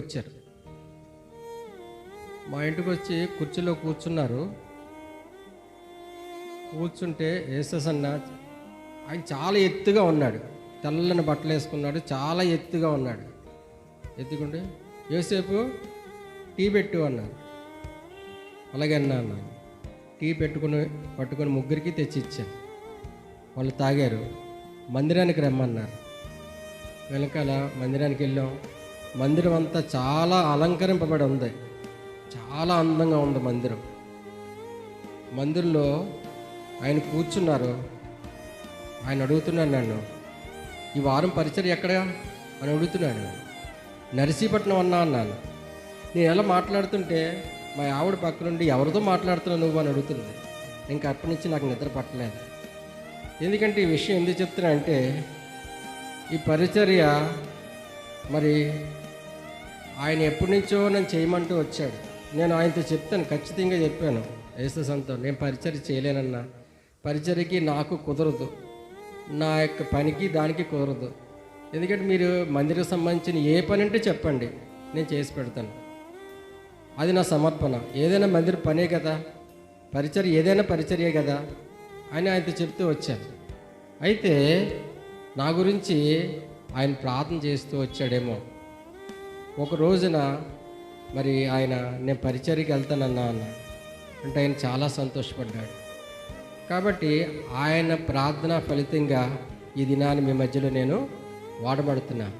వచ్చారు. మా ఇంటికి వచ్చి కుర్చీలో కూర్చున్నారు. కూర్చుంటే ఏసన్న ఆయన చాలా ఎత్తుగా ఉన్నాడు, తెల్లని బట్టలు వేసుకున్నాడు, చాలా ఎత్తుగా ఉన్నాడు. ఎత్తుకుంటే యోసేపు టీ పెట్టు అన్నారు. అలాగే అన్నాను. టీ పట్టుకొని ముగ్గురికి తెచ్చి ఇచ్చాను. వాళ్ళు తాగారు. మందిరానికి రమ్మన్నారు. వెనకాల మందిరానికి వెళ్ళాం. మందిరం అంతా చాలా అలంకరింపబడి ఉంది, చాలా అందంగా ఉంది మందిరం. మందిరంలో ఆయన కూర్చున్నారు. ఆయన అడుగుతున్నాడు నన్ను, ఈ వారం పరిచయం ఎక్కడ అని అడుగుతున్నాడు. నర్సీపట్నం అన్నాను. నేను ఎలా మాట్లాడుతుంటే మా ఆవిడ పక్క నుండి ఎవరితో మాట్లాడుతున్నావు నువ్వు అని అడుగుతుంది. ఇంకా అప్పటి నుంచి నాకు నిద్ర పట్టలేదు. ఎందుకంటే ఈ విషయం ఎందుకు చెప్తున్నా అంటే, ఈ పరిచర్య మరి ఆయన ఎప్పటి నుంచో నన్ను చేయమంటూ వచ్చాడు. నేను ఆయనతో చెప్తాను, ఖచ్చితంగా చెప్పాను యేసుసంతో, నేను పరిచర్య చేయలేనన్నా, పరిచర్యకి నాకు కుదరదు, నా యొక్క పనికి దానికి కుదరదు. ఎందుకంటే మీరు మందిరకు సంబంధించిన ఏ పని అంటే చెప్పండి, నేను చేసి పెడతాను. అది నా సమర్పణ. ఏదైనా మందిర పనే కదా, పరిచర్య ఏదైనా పరిచర్యే కదా అని ఆయనతో చెప్తూ వచ్చాను. అయితే నా గురించి ఆయన ప్రార్థన చేస్తూ వచ్చాడేమో. ఒక రోజున మరి ఆయన నేను పరిచర్యకి వెళ్తానన్నా అంటే ఆయన చాలా సంతోషపడ్డాడు. కాబట్టి ఆయన ప్రార్థన ఫలితంగా ఈ దినాన్ని మీ మధ్యలో నేను వాడబడుతున్నాను.